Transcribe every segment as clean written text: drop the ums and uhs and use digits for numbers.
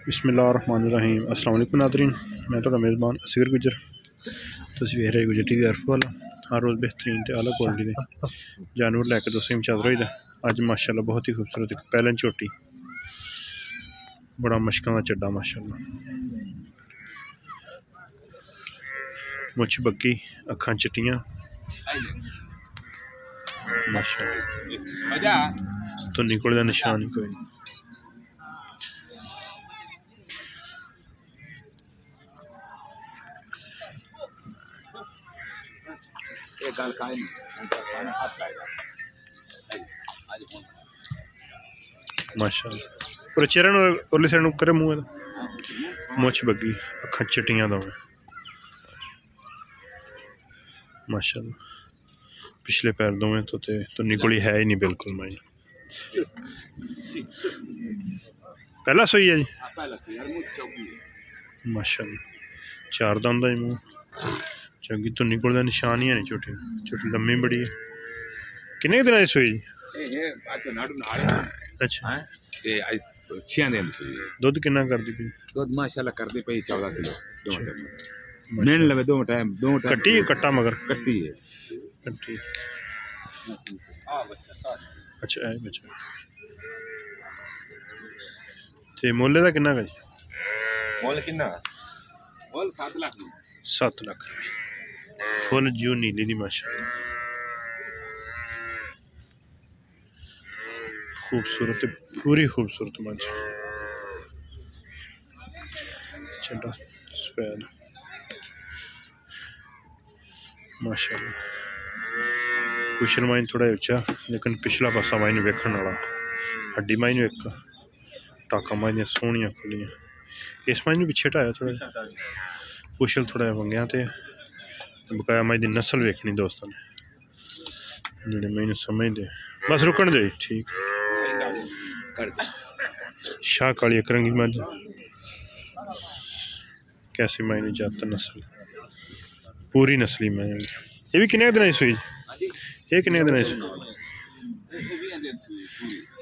बिस्मिल्लाहिर्रहमानिर्रहीम। अस्सलाम वालेकुम नाज़रीन, मैं तो मेज़बान असगर गुजर तुसीं वेख रहे गुजर टीवी अर्फ वाला। हर रोज़ बेहतरीन ते आला क्वालिटी दे जानवर लैके दोस्तों चादर होई दा। अज माशाअल्लाह बहुत ही खूबसूरत एक पैलन झोटी, बड़ा मशकां दा चड्डा माशाअल्लाह, मुछ बग्गी, अखां चिट्टियां माशाअल्लाह, तो निकल दा निशान ही कोई नहीं। माशाअल्लाह और चेहरे उरली साइड करे मुँह मुछ बग्गी, अखां चिट्टियां दवें माशाअल्लाह, पिछले पैर दवें तो निकली है ही नहीं बिल्कुल। माई पहला सोई है जी माशाअल्लाह, चार दंद है मुँह चंगी, तो निकल का निशान ही है नहीं। छोटी छोटी लम्मी बड़ी है। किन्ने दिन सोई जी? अच्छा, दुध किन्ना करदी पई? दुध माशाल्लाह करदी पई 14 किलो मैंने लवे दो टाइम कट्टी है, कट्टा मगर कट्टी है कट्टी। अच्छा है बच्चा ते मोले दा किन्ना है? मोल किन्ना? मोल 7 लाख 7 लाख फुल जियो नीली दी माशाअल्लाह, खूबसूरत पूरी खूबसूरत मंच चड्डा सफेद माशाअल्लाह। कुशन माइन थोड़ा उच्चा लेकिन पिछला पासा माइन वेखण वाला, हड्डी माइन एक टाका माइन सोहनियां खुलियां। इस माइन पिछे ढाया थोड़ा कुशल थोड़ा वंगिया ते बकाया माइन दी नस्ल वेखनी दोस्तों ने जेडे मैनू समझदे। बस रुकण दे ठीक। शाह काली अकरंगी मझ कैसी मायने जात नस्ल पूरी नस्ली मैं ये भी किन्ने दिन सुई? ये किन्ने दिन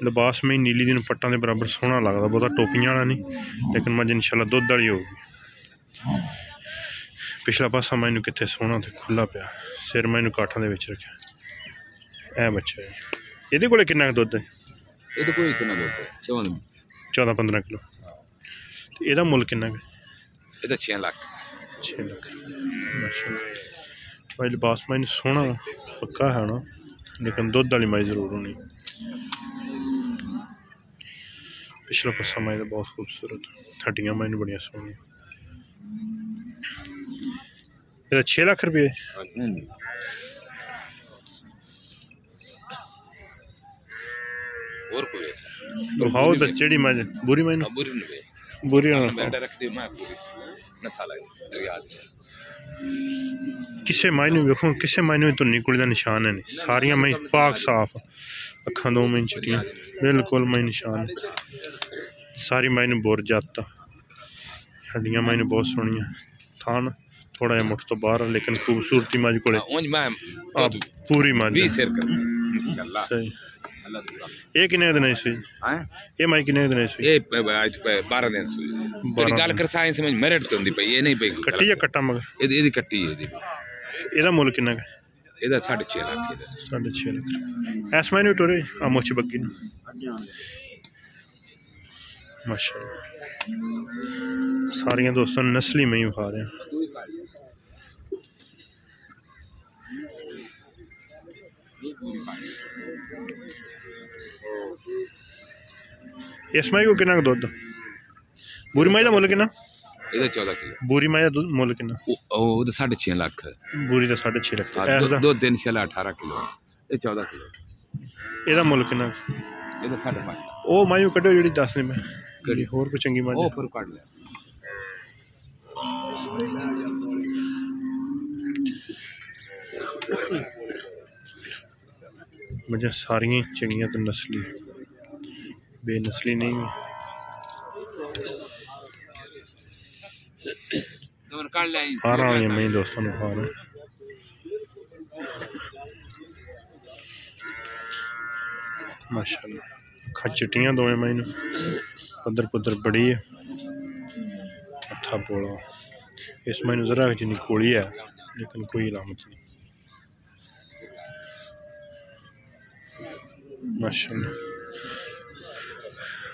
लिबास में नीली दिन पट्टा के बराबर सोहना लगता, बहुता टोपियां वाला नहीं लेकिन मज इंशाल्लाह दुध वाली होगी। पिछला पासा मैनू कितने सोहना तो खुला पिया, सिर मैनू काठा दे विच रखा। ए बच्चा है ये कोले किन्ना दुध है? 14-15 किलो। एदा मुल किन्ना है? 6 लाख 6 लाख माशाअल्लाह। भाई लिबास माइन सोहना पक्का है ना, लेकिन दुध वाली माई जरूर होनी। पिछला पासा माई बहुत खूबसूरत, हड्डियां माइन बड़िया सोहनियां। 6 लाख रुपये और कोई दिखाओ जेड़ी मैं बुरी मैंने बुरी किसे मायने वेखो, किसे मायने तो निकल का निशान है नहीं। सारिया मैं पाक साफ, अखा 2 महीने चिट्टियां बिल्कुल मैं निशान, सारी मायने बोर जाता, हड्डियां मायने बहुत सोहनियां, थान थोड़ा जहा मुठ तो बाहर लेकिन खूबसूरती मज को पूरी मज सही। ये किन्ने दिन सी? ये माई किन्ने दिन सी? ये 12 दिन सुई। तेरी गल कर साइंस समझ मेरिट तो होंदी पई, ये नहीं पई कट्टी या कट्टा मगर एदी कट्टी है। एदा मुल किन्ना है? एदा 6.5 लाख 6.5 लाख ऐस मायने टोरे आ मुछ बग्गी ने माशाअल्लाह। सारियां दोस्तों नस्ली में ही खा रहे हैं। इस माई को कितना दुध? बुरी माई का मुल कितना? 14 किलो। बुरी माई का दूध मुल कितना? 6.5 लाख बुरी का 6.5 लाख। दो दिन इंशाल्लाह 18 किलो, ये 14 किलो। एदा मुल कितना? एदा 5.5। ओ माई कड्डो जेडी दस ने मैं कड़ी होर कोई चंगी माई ओ फिर काट ले। मुझे सारियां चंगियां तो नस्ली बेनस्ली नहीं है। हारा वाली मैं दोस्तों ने खा रहे माशाअल्लाह। अखा चिट्टियां दोवें मैनू पद्धर पुद्धर बड़ी है। मत्था पोला इस मैंने जरा जिन्नी कोली है लेकिन कोई अलामत नहीं माशाअल्लाह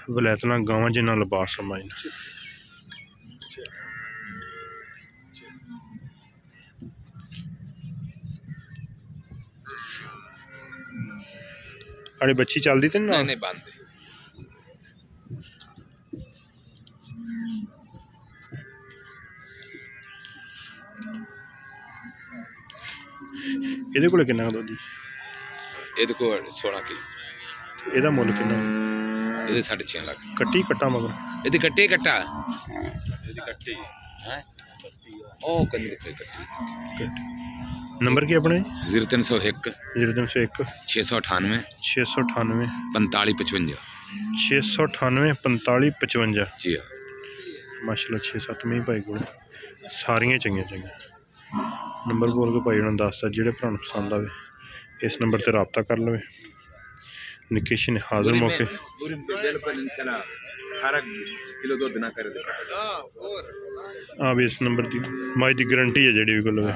वलैतना गावां जिन्ना लिबास है माइन अरे बच्ची चलती थी ना नहीं बंद ਇਹਦੇ ਕੋਲ ਕਿੰਨਾ ਦੁੱਧ ਇਹਦੇ ਕੋਲ 16 ਕਿਲੋ ਇਹਦਾ ਮੁੱਲ ਕਿੰਨਾ ਇਹਦੇ 6.5 ਲੱਖ ਕੱਟੀ ਕੱਟਾ ਮਗਰ ਇਹਦੀ ਕੱਟੀ ਕੱਟਾ ਇਹਦੀ ਕੱਟੀ ਹੈ ਉਹ ਕੰਨੀ ਕੱਟੀ नंबर क्या अपने 0301 0301 698 698 4555 698 4555 जी माशाल्लाह 6-7 महीने भाई को सारियां चंगियां चंगियां नंबर बोल के भाई उन्होंने दसता जेह्ड़े भरा पसंद आवे इस नंबर से रबता कर लवे लोकेशन हाजिर मौके हाँ भी इस नंबर की माई की गारंटी है जी भी को लवे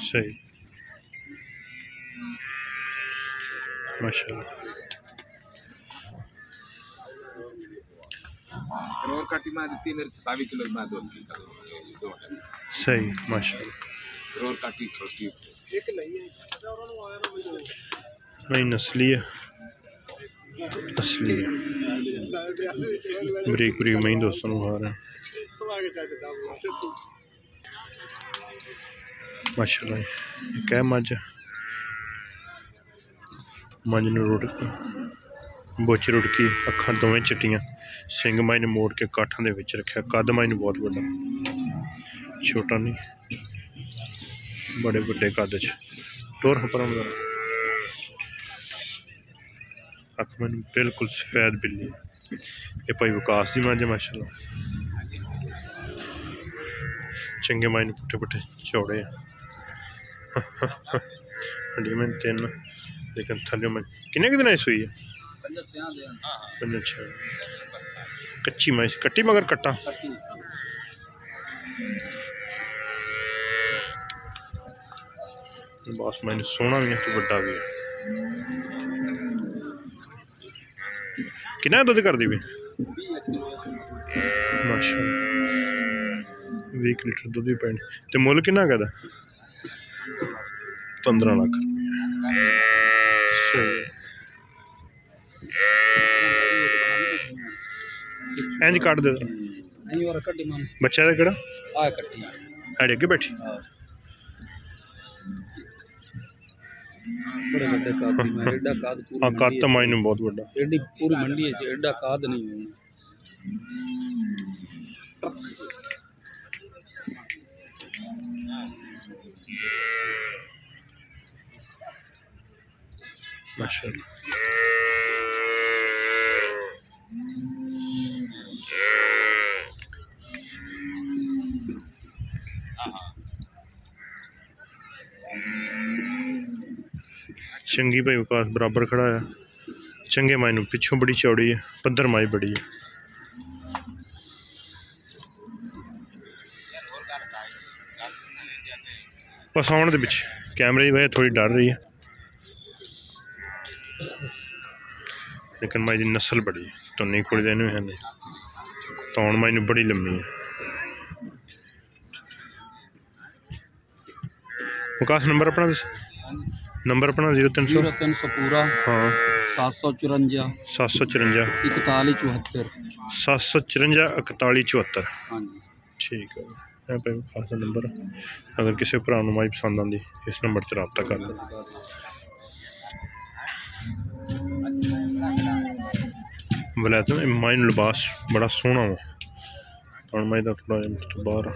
सही माशाल्लाह सही माशाल्लाह नहीं नस्ली है असली है बरीक बरीक मैं दोस्तों खा रहे हैं माशाल्लाह क्या मज मंज ने रुड़ बोची रुड़की अखां दोवें चिट्टियां सिंग माई ने मोड़ के काठां दे विच रखिया कद माई ने बहुत बड़ा छोटा नहीं बड़े बड़े कद च टोर पर अख मैंने बिल्कुल सफेद बिल्ली ये भाई विकास की मंज माशाल्लाह चंगे माई ने पुट्ठे पुट्ठे चौड़े हड्डी में 3 लेकिन थल्ले में किन्ने दिन सुई है 5-6 कच्ची माई कट्टी मगर कट्टा बस मैंने सोना भी है तो बड़ा भी है कितना दुध कर दी भी माशाल्लाह 20 लीटर दुध भी पैनी तो मुल कितना कहता 15 लाख इंज काट दे बच्चा केड़ा है अगे बैठी कद तो माई बहुत बड़ा पूरी मंडी एडा कद नहीं माशाल्लाह चंगी भाई विकास बराबर खड़ा है चंगे माई नूं पिछों बड़ी चौड़ी है पद्धर माई बड़ी है बस आने के पिछे कैमरे की वजह थोड़ी डर रही है लेकिन माई की नस्ल बड़ी है तो नहीं कुड़ी देने है नहीं तौण माई नूं बड़ी लम्मी है विकास नंबर अपना नंबर अपना 0300 पूरा हाँ 754 754 4174 754 4174 हाँ जी ठीक है यहाँ पे खास नंबर अगर किसी भरा माई पसंद आती इस नंबर से रबता कर लो वलैत माई लिबास बड़ा सोहना वा और माई का थोड़ा तो बाहर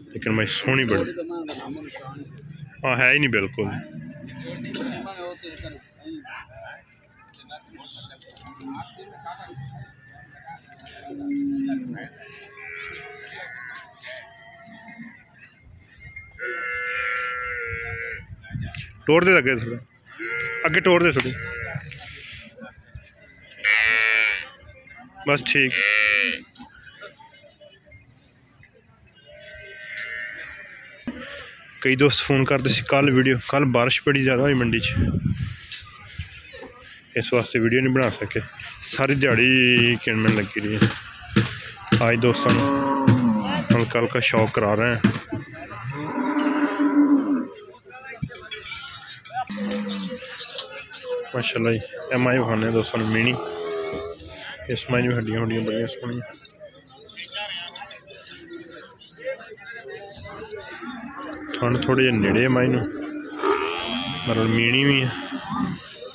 लेकिन माई सोहनी बड़ी हाँ है ही नहीं बिल्कुल टोर दे लगे थोड़ा अगे टोर दे थोड़ी बस ठीक। कई दोस्त फोन करते सी कल वीडियो, कल बारिश बड़ी ज़्यादा हुई मंडी च, इस वास्ते वीडियो नहीं बना सके। सारी दिहाड़ी किनमन लगी रही है। आज दोस्तों हल्का हल्का शौक करा रहे हैं। माशाल्लाह जी एम आई खाने दोस्तों मिनी, इस माई भी हड्डियां हुड्डियां बड़ियां सोहनियां। थोड़े थोड़े जे नेड़े माई नूं, मतलब मीनी भी है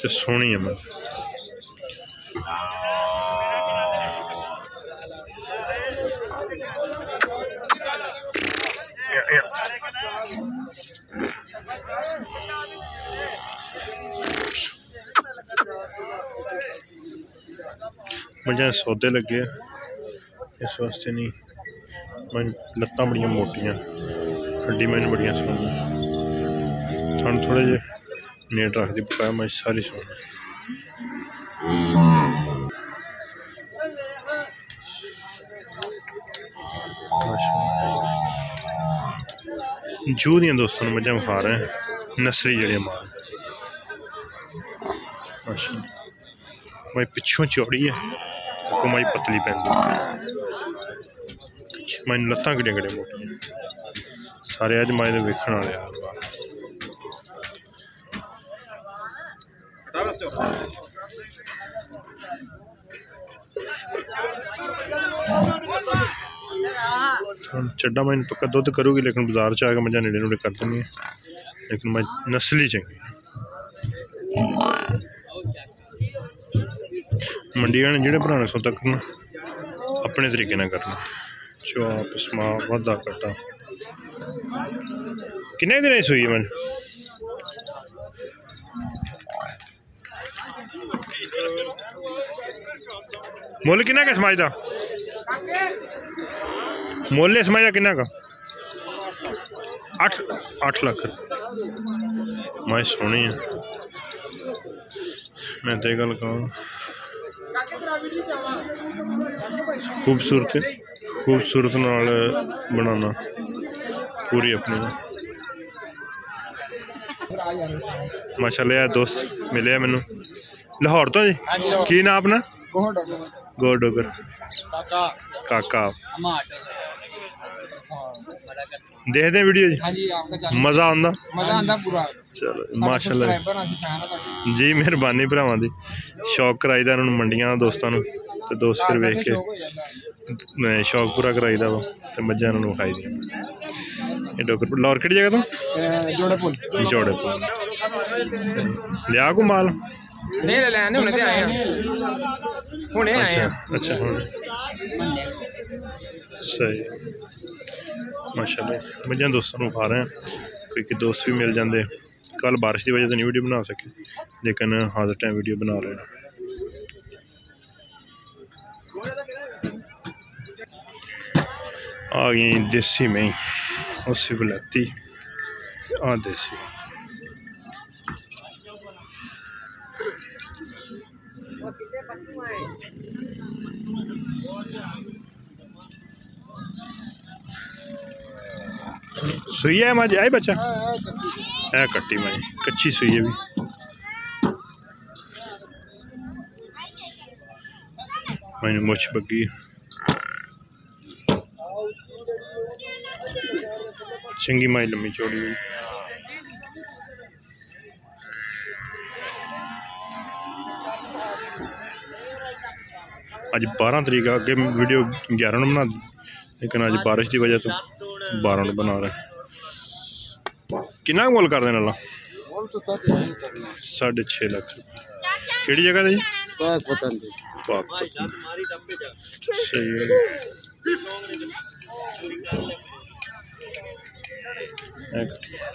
तो सोहनी है। मतलब मुझे सौदे लगे इस वास्ते नहीं, मैं लत्तां बड़ियां मोटियां, हड्डी मैंने बड़ियां सोहनियां। थोड़े थोड़े जे नेट रखती पाया मैं सारी सोहनी। जू दियां दोस्तों मझां खा रहे हैं, नसली जड़ियां माल। माशाल्लाह मैं पिछों चौड़ी है, कमाई पतली पैंदी, मैं लत्तां किड्डियां किड्डियां मोटियां। सारे अज माए दे वेखण वाले आ। चड्डा मैं पक्का दुध करूगी, लेकिन बाजार च आके मझां नेड़े नुड़े कर देनी है। लेकिन मैं नस्ली चंगी मंडियां ने जेह्ड़े भराने सौदा करना अपने तरीके नाल करना। चौप समा वाधा कट्टा किन्ने दिन सूई है मैं मुल किन्ना का समाज दा, मुल समाज दा किन्ना का 8 लाख मैं सोहनी है। मैं तो गल कहां खूबसूरत नाल बनाना पूरी अपनी। माशाल्लाह दोस्त मिले मैनू लाहौर तो जी, की नाम अपना? गौर डोगर काका। देखते हैं वीडियो जी, मज़ा आंदा पूरा। चलो माशाल्लाह जी, मेहरबानी भरावां दी। शौक कराई दा उन्होंने मंडियां दोस्तां नूं, ते दोस्त फिर वेख के शौक पूरा कराई दा वा, ते मझां उन्होंने विखाई दियां। ये डोगर लाहौर केड़ी जगह तो? जोड़े पुल। लिया को माल? अच्छा अच्छा सही। माशाल्लाह मझां दोस्तों को खा रहे हैं, क्योंकि दोस्त भी मिल जाते। कल बारिश की वजह से नहीं वीडियो बना सके, लेकिन हाजिर टाइम वीडियो बना रहे हैं। आ गई देसी में उसी बलैती आ देसी। सुई है मज आई बच्चा है कट्टी मज कच्ची सुई है भी। मैंने मुछ बग्गी चंगी माई लम्मी चौड़ी हुई। अज 12 तरीक अगे वीडियो 11 बना दी, लेकिन अज बारिश की वजह तो 12 बना रहे। कितना मोल कर देने वाला? 6.5 लाख। केड़ी जगह जी? सही है।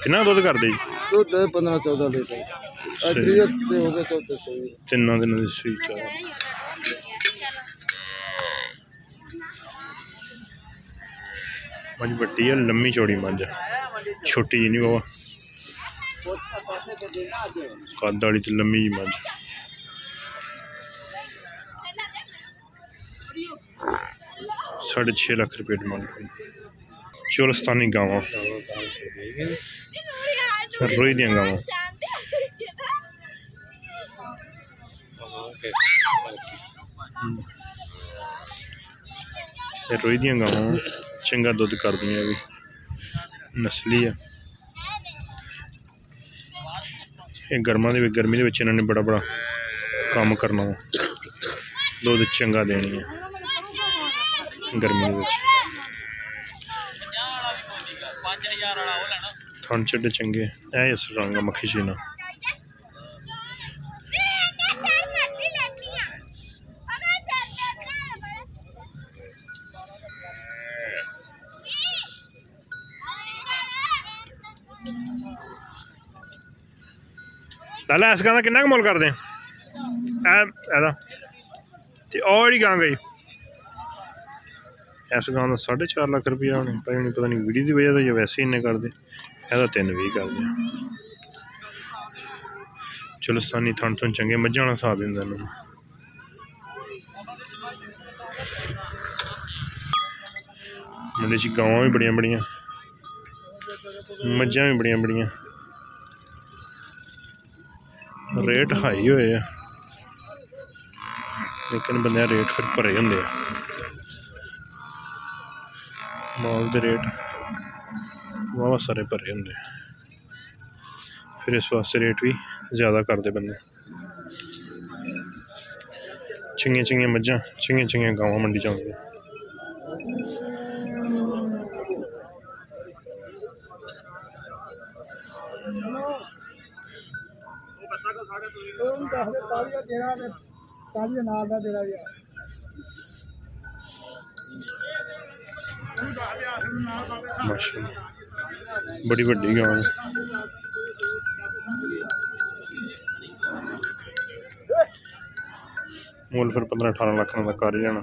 कितना दुध कर दे? 15-14 लीटर। 3 दिन की सूई चाह मज बड्डी है, लम्मी चौड़ी मज, छोटी जी नहीं बाबा। कद वाली तो लम्मी जी मझ 6.5 लाख रुपये डिमांड करी। चोलस्तानी गावां रोई दियां गावां रोई दियां गावां चंगा दुध कर दियां भी नस्ली है। गर्मा गर्मी इन्होंने बड़ा बड़ा काम करना वा दुध चंगा देनी है गर्मी थन चढ़े चंगे ऐ इस रंग मक्खी शीना लाला इस गां दा किन्ना मुल करदे और गां गई इस गां का 4.5 लाख रुपया होने पता नहीं वीडियो की वजह तो या वैसे ही इन्ने करते यदा 3-20 करते। चोलस्तानी थन थन चंगे मझां वाला साथ दिंदा इन्हां मंडी च गावां भी बड़ियां बड़ियां मझां भी बड़ियां बड़ियां रेट हाई होए लेकिन बंदे रेट फिर भरे होंगे माल के रेट वाह सारे भरे होंगे फिर इस वास्ते रेट भी ज़्यादा करते बंदे। चंगियां चंगियां मझां चंगियां चंगियां गावां मंडी च आउंदियां। माशाअल्लाह बड़ी वड्डी गां है। मुल फिर 15-18 लाख का कर ही जाना।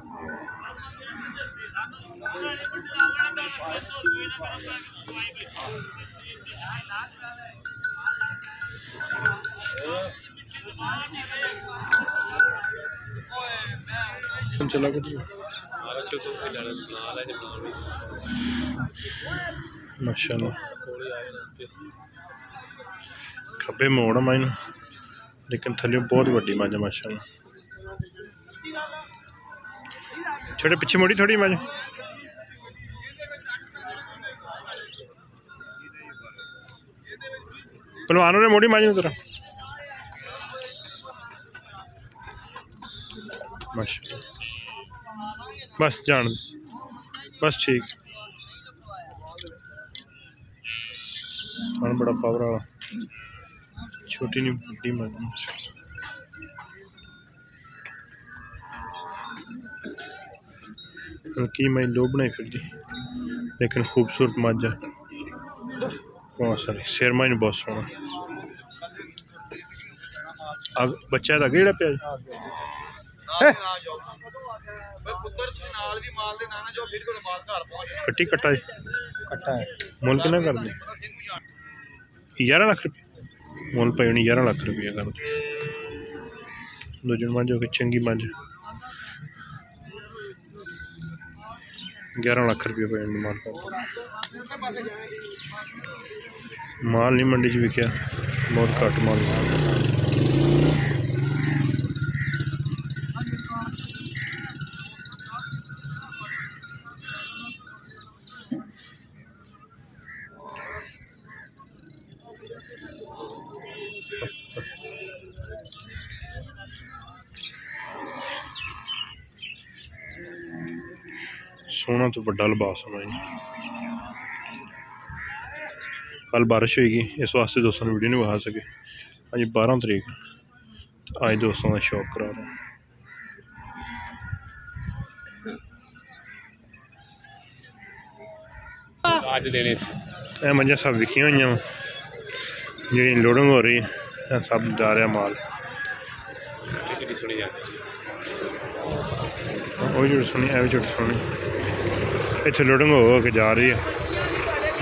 चला माशाअल्लाह खब्बे मोड़ है माइन लेकिन थले बहुत वड्डी मझ माशाअल्लाह। छोटे पिछे मोड़ी थोड़ी मझ पहलवानों ने मोड़ी मझ तेरा माशाअल्लाह। बस जान बस ठीक हाँ बड़ा पावर वाला छोटी नहीं बड़ी मझ हल्की मई लो बनाई फिर लेकिन खूबसूरत मझ है बहुत सारी सिर मझ बहुत सोहना बच्चा था केड़ा पे कट्टी कट्टा मुल कितना कर दे 11 लाख रुपये मुल पे 11 लाख रुपया कर दूजन मझ होगी चंगी मझ 11 लाख रुपये पे माल कर माल नहीं मंडी च विकया बहुत घट माल सोना तो बड़ा लिबास है। कल बारिश होगी इस वास्ते दोस्तों ने वीडियो नहीं विखा सके। अज 12 तरीक अज दोस्तों का शौक करा रहा है। मंझा सब विकिया हुई जी लोडिंग हो रही है सब जा रहा माल वो झुट सुनी ऐ झुट सुनी इतने लोडिंग हो के जा रही है।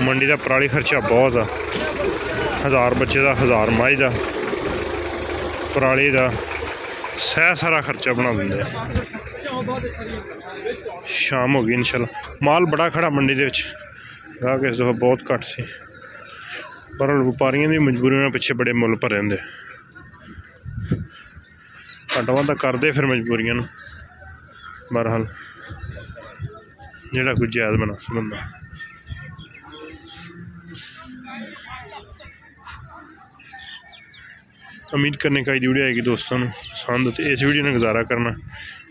मंडी का पराली खर्चा बहुत है। 1000 बच्चे का 1000 माई का पराली का सह सारा खर्चा बना देंगे। शाम हो गई इंशाल्लाह। माल बड़ा खड़ा मंडी के गाहक इस दफा बहुत घट सी, पर व्यापारियों की मजबूरियों पिछे बड़े मुल भरे होंगे। घट वाधा करते फिर मजबूरियों। बहरहाल जोड़ा कुछ जायज़ बना बंदा। उम्मीद करने का वीडियो आएगी दोस्तों पसंद, तो इस वीडियो ने गुजारा करना।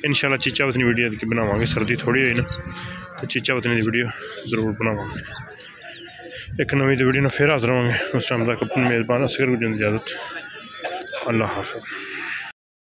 इंशाल्लाह चीचा वतनी वीडियो की बनावांगे, सर्दी थोड़ी हुई ना तो चीचा वतनी की वीडियो जरूर बनावांगे। एक नवी वीडियो में फिर हाजिर होंगे। उस टाइम तक अपनी मेज़बान असगर को इजाज़त। अल्लाह हाफ़िज़।